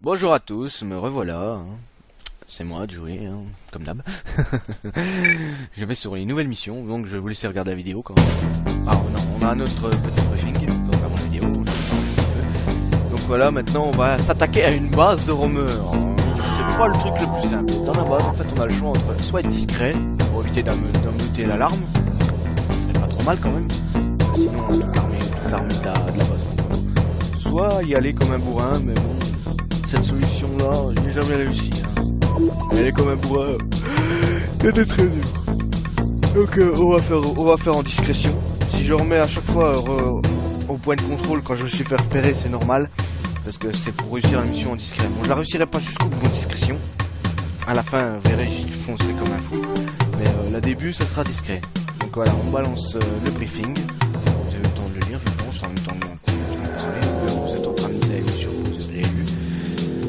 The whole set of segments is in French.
Bonjour à tous, me revoilà. C'est moi de jouer, comme d'hab. Je vais sur les nouvelles missions, donc je vais vous laisser regarder la vidéo quand même. Ah non, on a notre petit briefing, donc avant la vidéo. Donc voilà, maintenant on va s'attaquer à une base de roamers. C'est pas le truc le plus simple. Dans la base, en fait, on a le choix entre soit être discret, pour éviter d'ameuter l'alarme. C'est pas trop mal quand même. Sinon, on a toute l'armée de la base. Soit y aller comme un bourrin, mais bon, cette solution-là, je n'ai jamais réussi. Elle est comme un bourrin. C'était très dur. Donc on va faire en discrétion. Si je remets à chaque fois au point de contrôle quand je me suis fait repérer, c'est normal. Parce que c'est pour réussir la mission en discret. Bon, je la réussirai pas jusqu'au bout en discrétion. À la fin, vous verrez, je foncerai comme un fou. Mais la début, ça sera discret. Donc voilà, on balance le briefing. Vous avez le temps de le lire, je pense, en même temps que vous êtes en train de vous aller sur vous avez lu.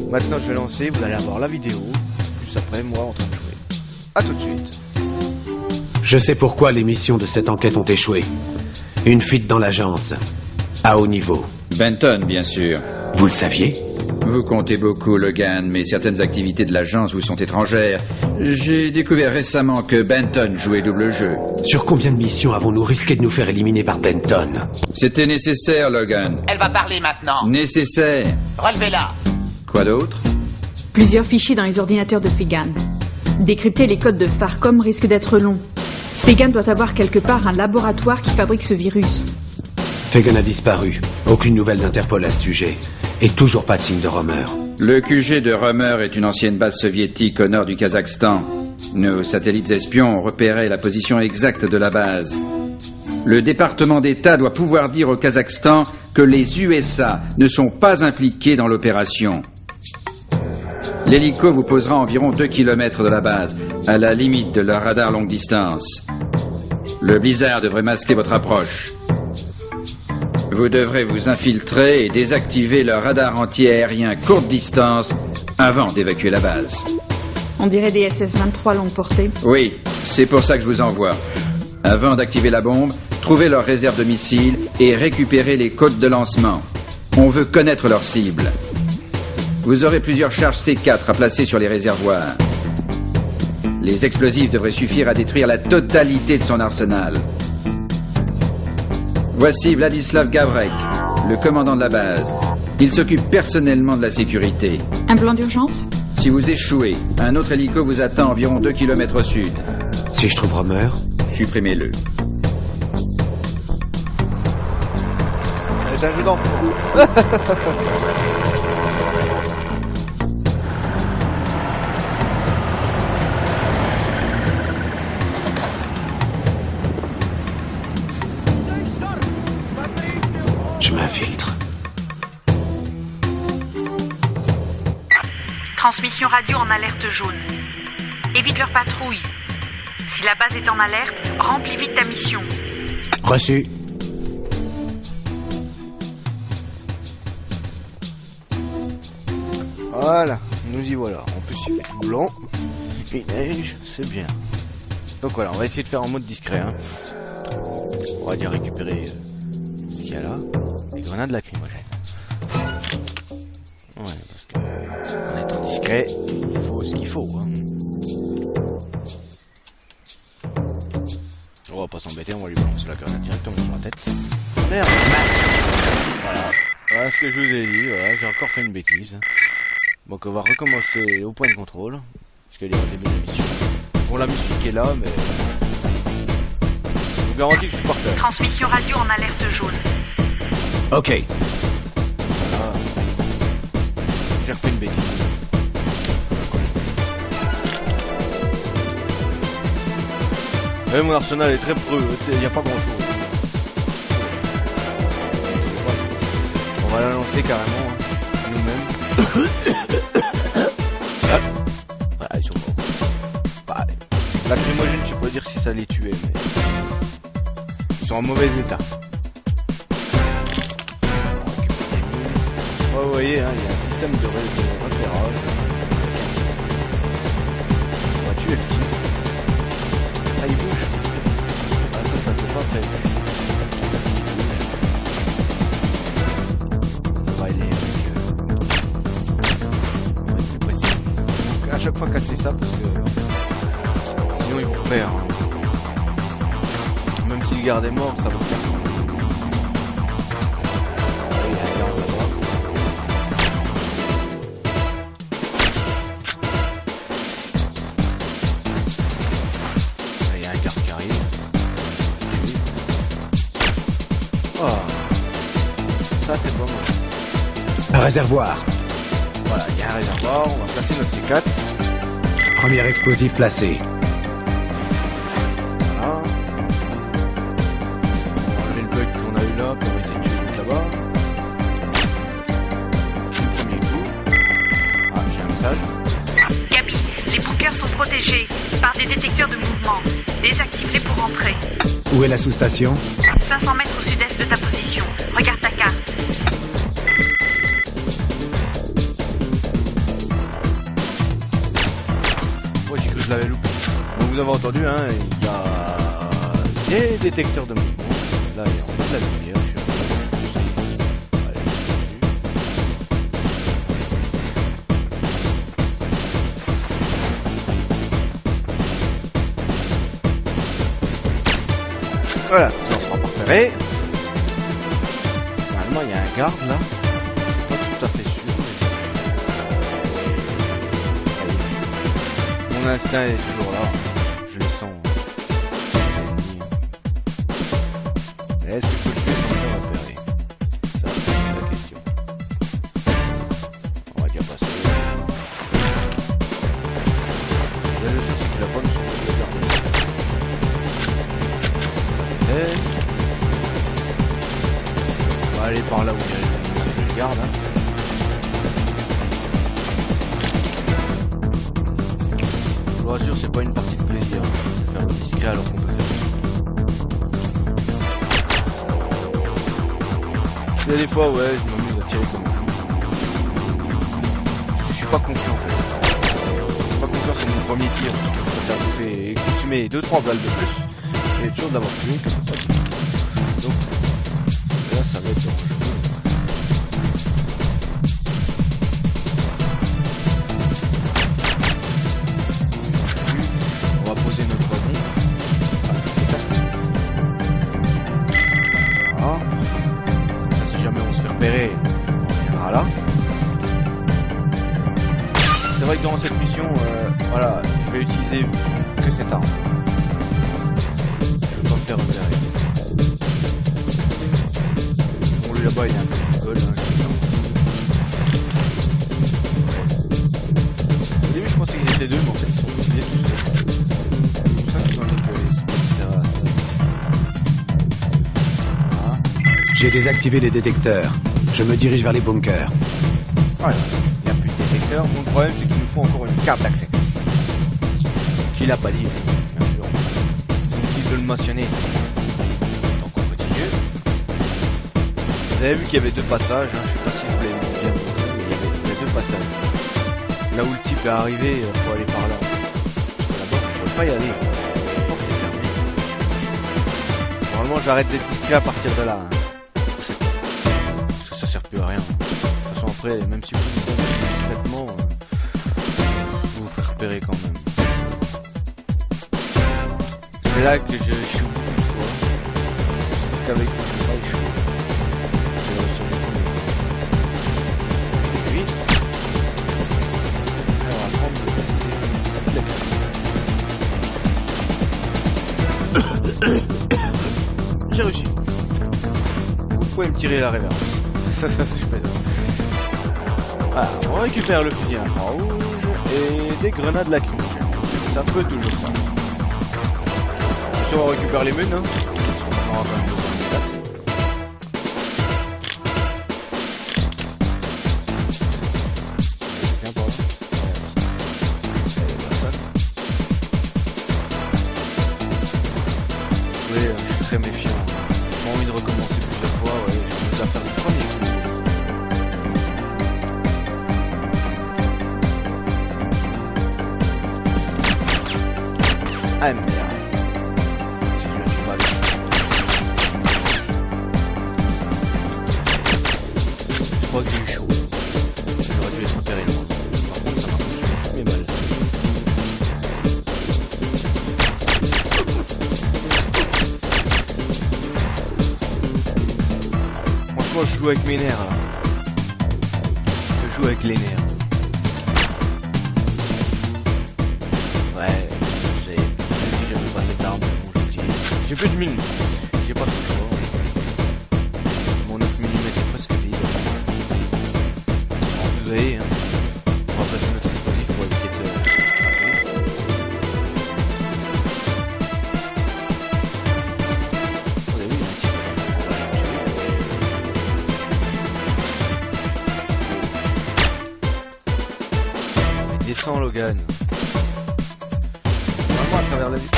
Maintenant, je vais lancer, vous allez avoir la vidéo. Plus après, moi en train de jouer. A tout de suite. Je sais pourquoi les missions de cette enquête ont échoué. Une fuite dans l'agence. À haut niveau. Benton, bien sûr. Vous le saviez? Vous comptez beaucoup, Logan, mais certaines activités de l'agence vous sont étrangères. J'ai découvert récemment que Benton jouait double jeu. Sur combien de missions avons-nous risqué de nous faire éliminer par Benton? C'était nécessaire, Logan. Elle va parler maintenant. Nécessaire. Relevez-la. Quoi d'autre? Plusieurs fichiers dans les ordinateurs de Fegan. Décrypter les codes de Farcom risque d'être long. Fegan doit avoir quelque part un laboratoire qui fabrique ce virus. Fegan a disparu. Aucune nouvelle d'Interpol à ce sujet. Et toujours pas de signe de Romer. Le QG de Romer est une ancienne base soviétique au nord du Kazakhstan. Nos satellites espions ont repéré la position exacte de la base. Le département d'État doit pouvoir dire au Kazakhstan que les USA ne sont pas impliqués dans l'opération. L'hélico vous posera environ 2 km de la base, à la limite de leur radar longue distance. Le blizzard devrait masquer votre approche. Vous devrez vous infiltrer et désactiver leur radar anti-aérien courte distance avant d'évacuer la base. On dirait des SS-23 longue portée. Oui, c'est pour ça que je vous envoie. Avant d'activer la bombe, trouvez leur réserve de missiles et récupérez les codes de lancement. On veut connaître leur cible. Vous aurez plusieurs charges C4 à placer sur les réservoirs. Les explosifs devraient suffire à détruire la totalité de son arsenal. Voici Vladislav Gavrek, le commandant de la base. Il s'occupe personnellement de la sécurité. Un plan d'urgence? Si vous échouez, un autre hélico vous attend environ 2 km au sud. Si je trouve Romer? Supprimez-le. C'est un jeu d'enfant. Je m'infiltre. Transmission radio en alerte jaune. Évite leur patrouille. Si la base est en alerte, remplis vite ta mission. Reçu. Voilà, nous y voilà. En plus, il fait tout blanc. Il neige, c'est bien. Donc voilà, on va essayer de faire en mode discret. On va dire récupérer ce qu'il y a là. Des grenades lacrymogènes. Ouais, parce que en étant discret, il faut ce qu'il faut. On va pas s'embêter, on va lui balancer la grenade directement sur la tête. Merde. Voilà ce que je vous ai dit. Voilà, j'ai encore fait une bêtise. Donc on va recommencer au point de contrôle. Parce qu'il y a des début de mission. Bon, la musique est là, mais je vous garantis que je suis porteur. Transmission radio en alerte jaune. Ok. Voilà. J'ai refait une bêtise. Mais mon arsenal est très preux, il n'y a pas grand chose. On va la lancer carrément, nous-mêmes. Voilà, ils sont morts. Bah, lacrymogène, je sais pas dire si ça les tuait, mais ils sont en mauvais état. Ouais, vous voyez, il y a un système de repérage. On va tuer le type. Ah, il bouge. Ah, ça peut pas faire. Ça va, il est... chaque fois casser ça parce que sinon ils vous repèrent. Hein. Même si le garde est mort, ça va faire. Il y a un garde qui arrive. Oh. Ça c'est bon. Un réservoir. Voilà, il y a un réservoir, on va placer notre C4. Premier explosif placé. Voilà. On va enlever le bug qu'on a eu là, puis on va essayer de tuer l'autre là-bas. Le premier coup. Ah, j'ai un message. Gabi, les bunkers sont protégés par des détecteurs de mouvement. Désactive-les pour entrer. Où est la sous-station? 500 mètres au sud-est de ta position. Regarde ta carte. Moi j'ai cru que je l'avais loupé. Donc vous avez entendu, hein, il y a des détecteurs de mouvement. Là, il y a en bas de la lumière. Je suis Allez, voilà, ça on sera pas repéré. Normalement, il y a un garde là. Je suis pas tout à fait sûr. Mon instinct est toujours là. Je le sens. Mais est-ce que je peux le tuer sans me faire repérer? Ça, c'est la question. On va dire passer. Là, le souci, c'est qu'il a pas de son de garde. On va aller par là où il y a le garde. Hein. Je vous rassure, c'est pas une partie de plaisir. Faire le discret alors qu'on peut faire. Il y a des fois, ouais, je m'amuse à tirer comme un fou. Je suis pas confiant en fait. Je suis pas confiant sur mon premier tir. Ça vous fait consommer 2-3 balles de plus. Et sûr d'avoir tué que ça. Donc là, ça va être dangereux. On va poser notre bombe. Voilà. Ça, si jamais on se fait repérer, on viendra là. C'est vrai que dans cette mission, voilà, je vais utiliser que cette arme. Je vais pas me faire repérer. Bon, lui là-bas, il y a un peu de colle. Hein, au début, je pensais qu'ils étaient deux, mais en fait, ils sont filés tous seuls. C'est ça qu'ils ont nettoyé, etc. Voilà. J'ai désactivé les détecteurs. Je me dirige vers les bunkers. Voilà, il n'y a plus de détecteur. Bon, le problème, c'est qu'il nous faut encore une carte d'accès. Qu'il n'a pas dit, bien sûr. Donc, de le mentionner ici. Donc, on continue. Vous avez vu qu'il y avait deux passages. Hein. Je sais pas si vous l'avez bien vu, mais il y a deux passages. Là où le type est arrivé, il faut aller par là. Là-bas, je ne peux pas y aller. La porte est fermée. Normalement, j'arrête d'être discret à partir de là. Hein. Parce que ça sert plus à rien. De toute façon, après, même si vous faites discrètement, vous vous ferez repérer quand même. C'est là que je échoue beaucoup de fois. C'est qu'avec moi, je ne peux pas échouer. C'est là sur les premiers. Et puis, on va prendre le complexe. J'ai réussi. Vous pouvez me tirer la réverse. Je plaisante. Voilà, on récupère le fusil infrarouge et des grenades lacrymogènes. Ça peut toujours ça. On récupère les menus, hein. On aura quand même besoin de stats. Viens par là. Oui, je suis très méfiant. J'ai pas envie de recommencer plusieurs fois, ouais. J'ai envie de faire le premier coup. Ah merde. Je crois que j'ai eu chaud. J'aurais dû être repéré loin. Par contre, ça m'a foutu mes balles. joue avec mes nerfs là. Je joue avec les nerfs. Ouais, j'ai si j'avais pas cette arme, bon, je l'utilise. J'ai plus de mine. J'ai pas trop le choix. Mon 9 mm est presque vide. Bon, vous voyez, hein. On va passer notre explosif pour éviter de se rater. Oh, oui, un petit peu. Descends, Logan. Vraiment à travers la vie.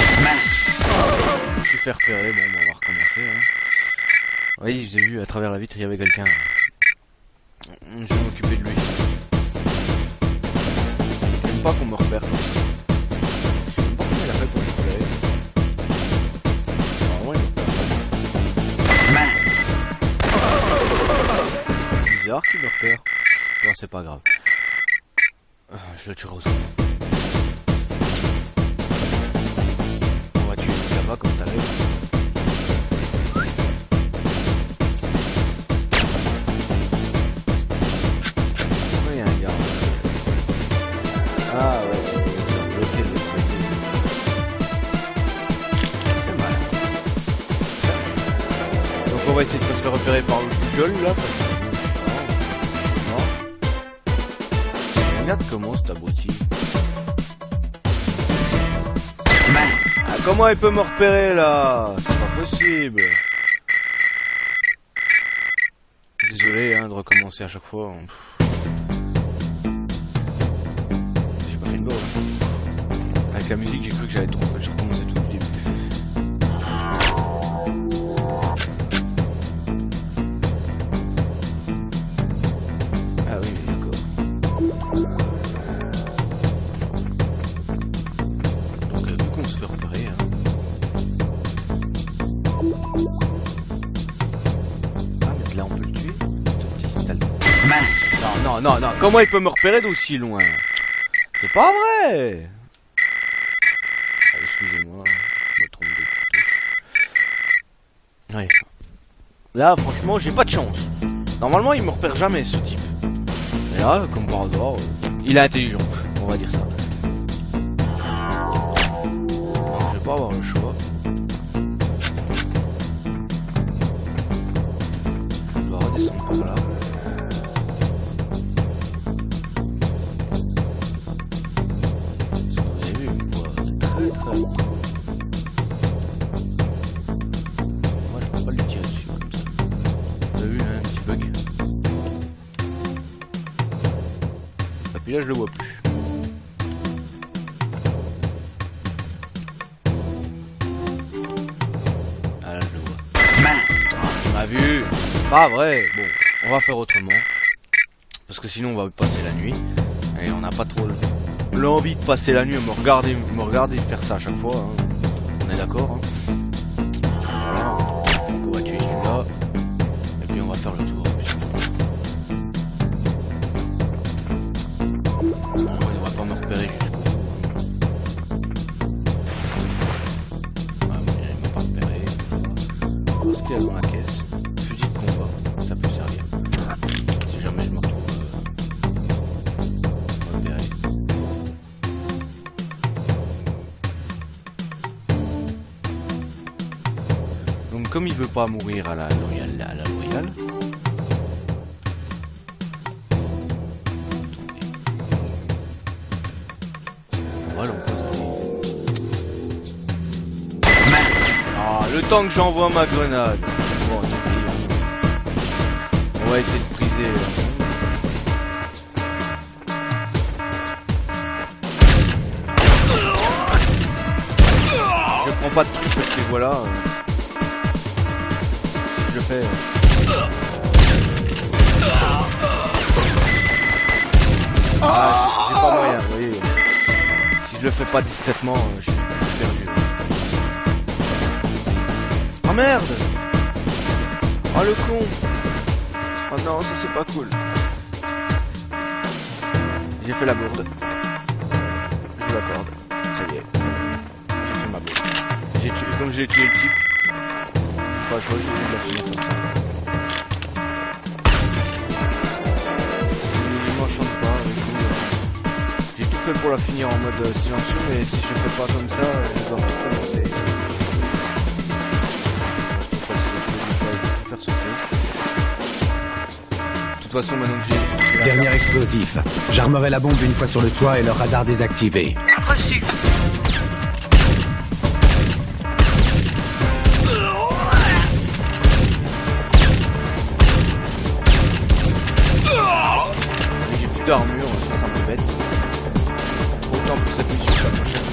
Je suis fait repérer, bon, on va recommencer. Hein. Oui, j'ai vu à travers la vitre, il y avait quelqu'un. Je vais m'occuper de lui. J'aime pas qu'on me repère comme ça. Je sais même pas comment il a fait pour me repérer. Normalement, il me repère. C'est bizarre qu'il me repère. Non, c'est pas grave. Je le tuerai aux autres. On va tuer le là-bas comme t'avais. Il y a un gars. Ah ouais, c'est bloqué de l'autre côté. C'est mal. Donc on va essayer de pas se faire repérer par le Google là. Parce que... Non. Regarde comment c'est abruti. Ah, comment il peut me repérer là? C'est pas possible. Désolé hein, de recommencer à chaque fois. J'ai pas fait une go. Hein. Avec la musique, j'ai cru que j'allais tout recommencer tout le début. Ah oui, d'accord. Donc vu qu'on se fait repérer, hein. Ah mais là on peut le tuer. Non, non, non, comment il peut me repérer d'aussi loin? C'est pas vrai. Ah, excusez-moi, je me trompe de touche. Ouais. Là franchement j'ai pas de chance. Normalement il me repère jamais ce type. Et là, comme par hasard, il est intelligent, on va dire ça. Donc, je vais pas avoir le choix. Je dois redescendre par là. Vous avez vu, il me voit très très loin. Moi je peux pas lui tirer dessus comme ça. Vous avez vu, là, un petit bug. Et puis là je le vois plus. Ah là je le vois. On a vu. Pas vrai. Bon, on va faire autrement. Parce que sinon on va passer la nuit. Et on n'a pas trop l'envie de passer la nuit à me regarder faire ça à chaque fois. Hein. On est d'accord hein. Voilà. Donc on va tuer celui-là. Et puis on va faire le tour. Non, il va pas me repérer jusqu'au bout. Ah, mais il m'a pas repéré. Ce qu'il y a dans la caisse, fusil de combat, ça peut servir. Si jamais je me retrouve repéré. Donc comme il veut pas mourir à la loyale. Voilà, ah, le temps que j'envoie ma grenade. Bon, tant pis. On va essayer de priser. Je prends pas de trucs parce que voilà. Si je le fais. Ah, j'ai pas moyen, vous voyez. Si je le fais pas discrètement, je suis perdu. Oh merde! Oh le con! Oh non, ça c'est pas cool. J'ai fait la bourde. Je vous l'accorde. Ça y est. J'ai fait ma bourde. Comme j'ai tué le type, j'ai pas le choix, j'ai dû la finir comme ça. fait pour la finir en mode silencieux, mais si je fais pas comme ça, je dois recommencer. Faire sauter. De toute façon, maintenant que j'ai... Dernier explosif. J'armerai la bombe une fois sur le toit et le radar désactivé. Reçu. J'ai plus d'armure, ça m'embête. Autant pour cette mission que la prochaine.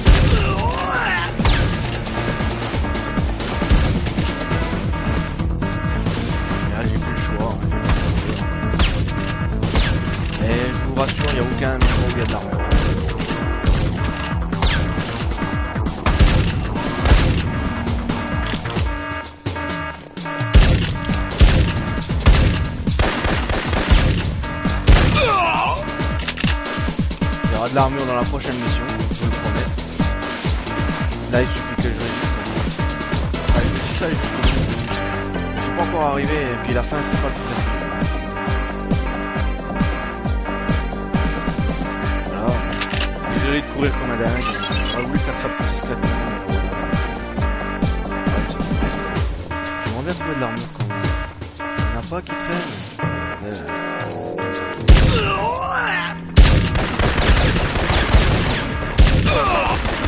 Là, j'ai plus le choix. Mais je vous rassure, il n'y a aucun endroit où il y a de l'armure. Il y aura de l'armure dans la prochaine mission, je vous le promets. Là, il suffit que je résiste. Allez, je suis ça, je suis pas encore arrivé, et puis la fin, c'est pas le plus facile. Voilà. Désolé de courir comme un dingue. J'aurais voulu faire ça plus discrètement. J'aimerais bien trouver de l'armure quand même. Il n'y en a pas qui traîne.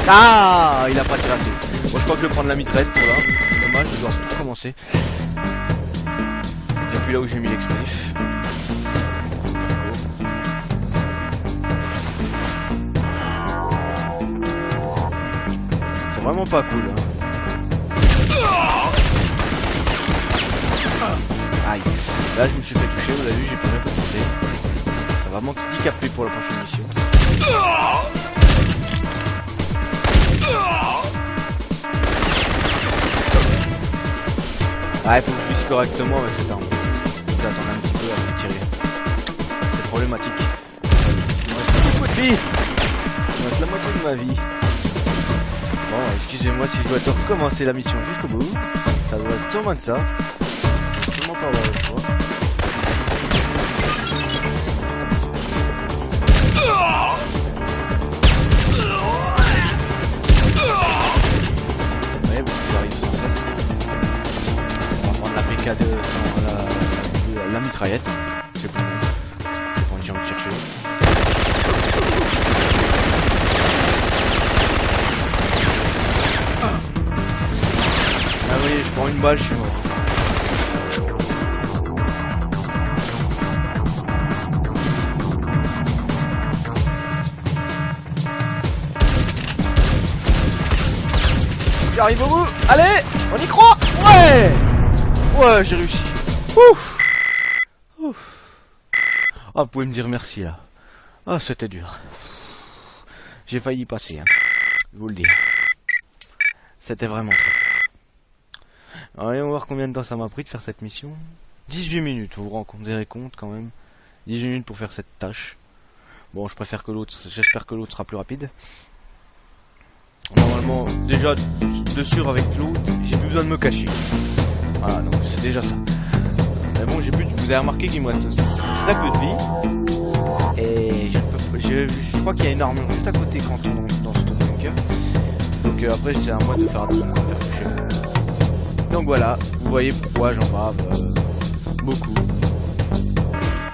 Ah, il a pas tiré assez. Bon, je crois que je vais prendre la mitraille pour là. Dommage, je dois tout recommencer. Et puis là où j'ai mis l'explosif. C'est vraiment pas cool. Hein. Aïe. Là, je me suis fait toucher. Vous avez vu, j'ai plus rien santé. Ça va m'handicaper pour la prochaine mission. Ah, il faut que je vise correctement avec cette arme. Je vais attendre un petit peu avant de tirer. C'est problématique. Il me reste beaucoup de vie. Il me reste la moitié de ma vie. Bon, excusez-moi si je dois te recommencer la mission jusqu'au bout. Ça doit être sûrement de ça. Je vais sûrement pas avoir le choix. Ouais, parce que j'arrive sans cesse. On va prendre la PK2 sans la mitraillette. C'est plus bon. C'est quand j'ai envie de chercher. Ah oui, je prends une balle, je suis mort. J'arrive au bout. Allez, on y croit. Ouais. Ouais, j'ai réussi. Ouf. Ouf. Ah, vous pouvez me dire merci là. Ah, c'était dur. J'ai failli y passer, hein. Je vous le dis. C'était vraiment très dur. Allez, on va voir combien de temps ça m'a pris de faire cette mission. 18 minutes, vous vous rendez compte quand même. 18 minutes pour faire cette tâche. Bon, je préfère que l'autre, j'espère que l'autre sera plus rapide. Normalement, déjà, de sûr avec l'autre, j'ai plus besoin de me cacher. Voilà, donc c'est déjà ça. Mais bon, j'ai plus, vous avez remarqué qu'il me reste très peu de vie. Et je crois qu'il y a une armure juste à côté quand on entre dans ce bunker. Donc après, c'est à moi de faire attention de ne pas me faire toucher. Donc voilà, vous voyez pourquoi j'en bave beaucoup.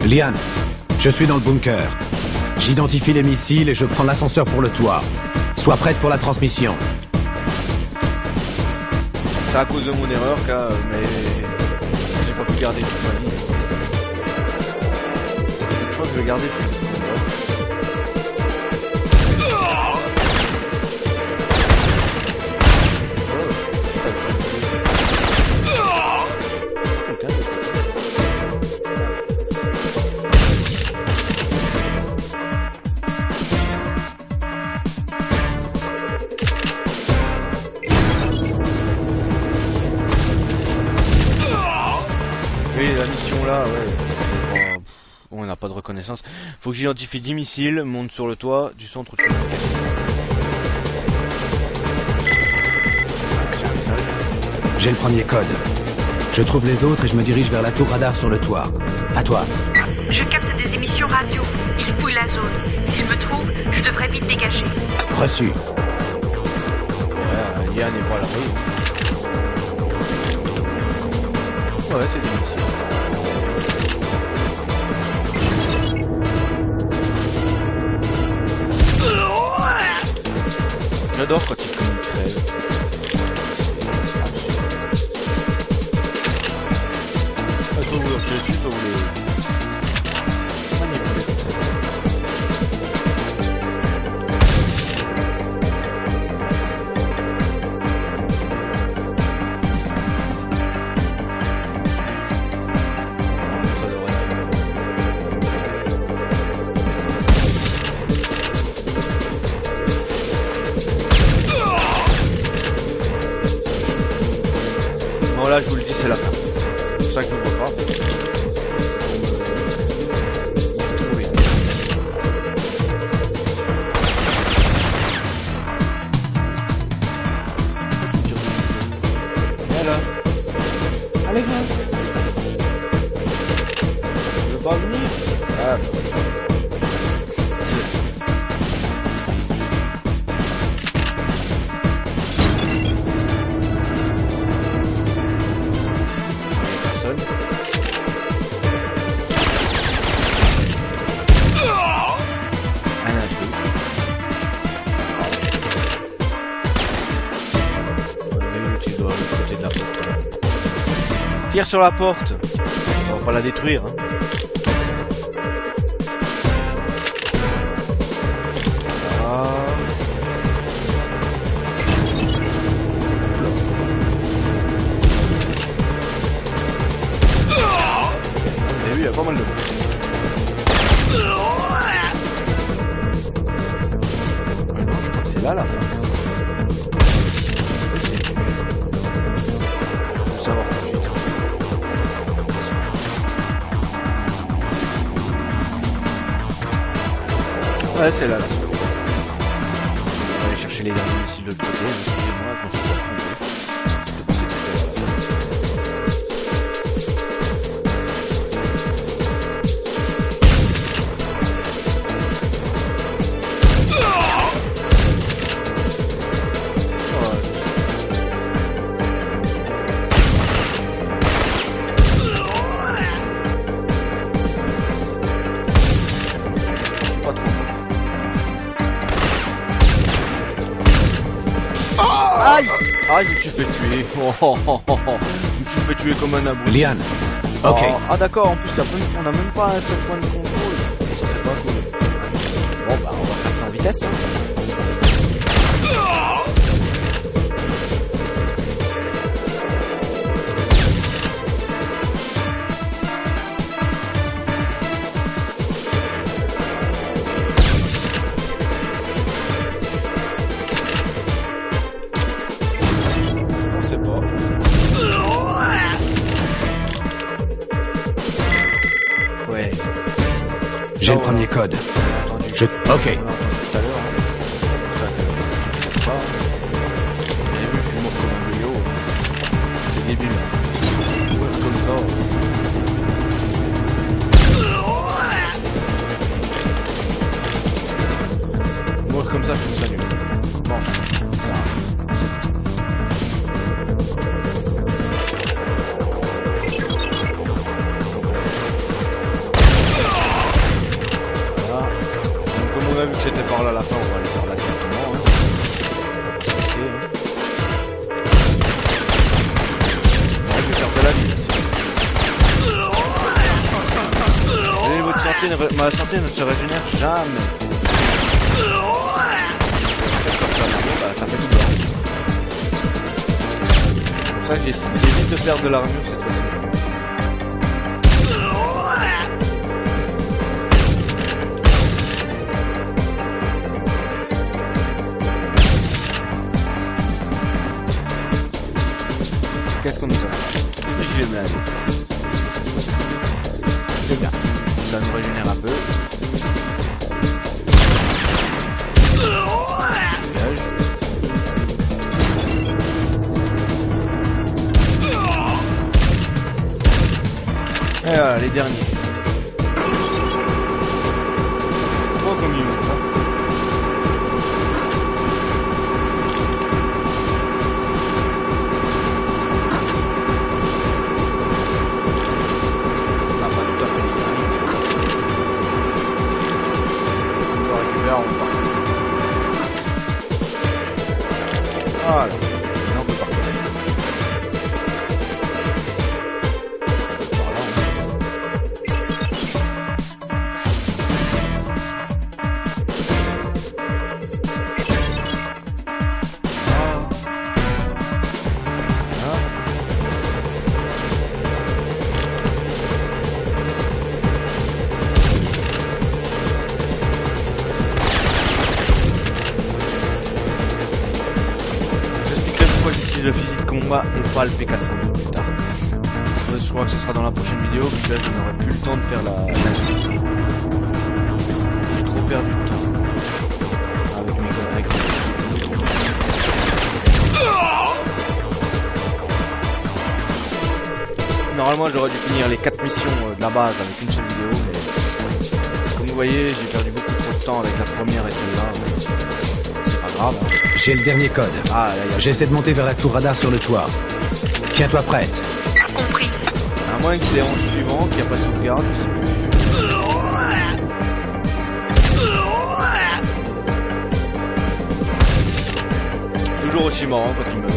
Liane, je suis dans le bunker. J'identifie les missiles et je prends l'ascenseur pour le toit. Sois prête pour la transmission. C'est à cause de mon erreur, mais j'ai pas pu garder toute ma vie. Je crois que je vais garder tout. Oui, la mission là, ouais. On n'a pas de reconnaissance. Faut que j'identifie 10 missiles, monte sur le toit du centre de communication. J'ai le premier code. Je trouve les autres et je me dirige vers la tour radar sur le toit. À toi. Je capte des émissions radio. Il fouille la zone. S'il me trouve, je Tu devrais vite dégager. Reçu. Ouais, Lian n'est pas à l'abri. Ouais, c'est difficile. J'adore quand il crève. Soit vous leur tirez dessus, soit vous les... manipulez comme ça. Ça devrait être... Bon là je vous le dis, c'est la fin. C'est pour ça que je ne vois pas. Voilà. Allez viens. Tu veux pas venir? Ah. Personne. Un truc. Tu dois le côté de la porte. Tire sur la porte. On va pas la détruire. Hein. Vous avez vu, il y a pas mal de monde. Ouais, non, je crois que c'est là la fin. Faut savoir tout de suite. Ouais, c'est là la fin. On va aller chercher les derniers missiles de l'autre côté. Excusez-moi, je m'en suis pas trompé. C'était pour cette histoire-là. Pas trop. Aïe! Aïe, je me suis fait tuer. Oh, oh, oh, oh. Je me suis fait tuer comme un abruti. Lian. Ok. Oh, ah d'accord, en plus on a même pas un seul point de contrôle. Ça c'est pas cool. Bon bah on va faire ça en vitesse. Hein. On sait pas. Ouais. J'ai le premier code. Entendu. Je... Ok. On l'a entendu tout à l'heure. Hein. Ça, je sais pas. Vous avez vu, je suis mort comme un yo. C'est débile. Mourir comme ça. Mourir comme ça, je trouve ça nul. Bon, voilà. Donc, comme on a vu que c'était par là à la fin, on va aller par là directement. Hein. Ok, hein. Ouais, je vais faire de la vie. Et votre santé ma santé ne se régénère jamais. Ça fait tout blanc. C'est pour ça que j'évite de perdre de l'armure cette fois-ci. Qu'est-ce qu'on nous a? Je vais me laver. C'est bien. Ça nous régénère un peu. Dégage. Et voilà, les derniers. Oh, comme il est. Voilà. Maintenant on peut partir. Le fusil de combat et pas le PK102 plus tard. Je crois que ce sera dans la prochaine vidéo, parce que là je n'aurai plus le temps de faire la suite. J'ai trop perdu de temps avec mes collègues. Normalement j'aurais dû finir les 4 missions de la base avec une seule vidéo, mais comme vous voyez j'ai perdu beaucoup trop de temps avec la première et celle-là. C'est pas grave. Hein. J'ai le dernier code. Ah, j'essaie de monter vers la tour radar sur le toit. Tiens-toi prête. Compris. À moins que c'est en suivant qu'il n'y a pas de sauvegarde. Toujours aussi marrant quand il meurt.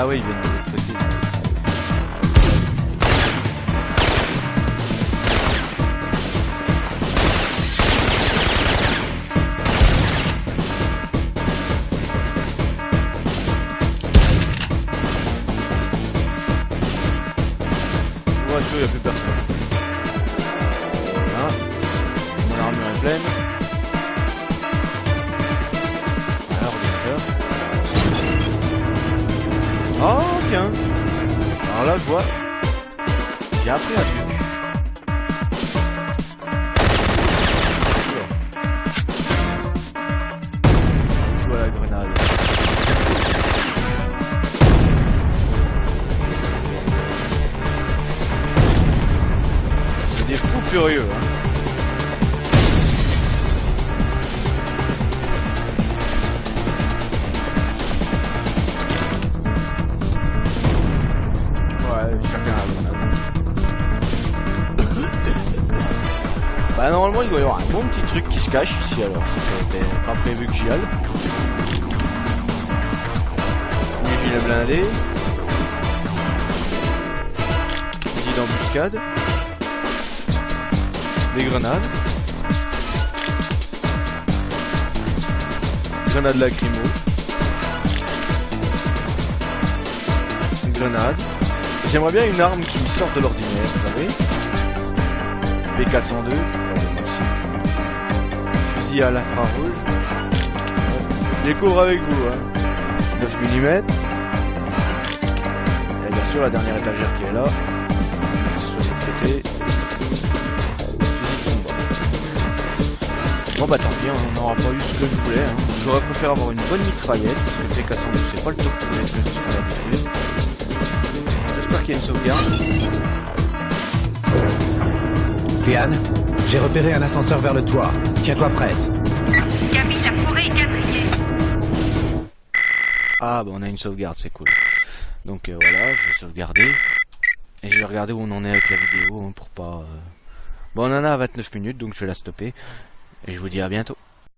Ah oui, il vient de l'autre côté. Ouais, il n'y a plus personne. Voilà. Mon armure est pleine. Oh tiens. Alors là je vois. J'ai appris un truc. Je joue à la grenade. C'est des fous furieux hein. Bah normalement il doit y avoir un bon petit truc qui se cache ici alors, c'était pas prévu que j'y aille. Les gilets blindés. Fusil d'embuscade. Des grenades. Grenade lacrymo. Une grenade. J'aimerais bien une arme qui sorte de l'ordinaire, vous savez. PK102. Fusil à l'infrarouge. Je découvre avec vous, hein. 9 mm. Et bien sûr la dernière étagère qui est là. Sur le côté. Fusil de combat. Bon bah tant pis, on n'aura pas eu ce que je voulais. Hein. J'aurais préféré avoir une bonne mitraillette, parce que le PK102 c'est pas le top pour les jeux sur la détruire. J'espère qu'il y a une sauvegarde. Liane, j'ai repéré un ascenseur vers le toit. Tiens-toi prête. Camille, la forêt est quadrillée. Ah bah on a une sauvegarde, c'est cool. Donc voilà, je vais sauvegarder. Et je vais regarder où on en est avec la vidéo, hein, pour pas... Bon on en a à 29 minutes, donc je vais la stopper. Et je vous dis à bientôt.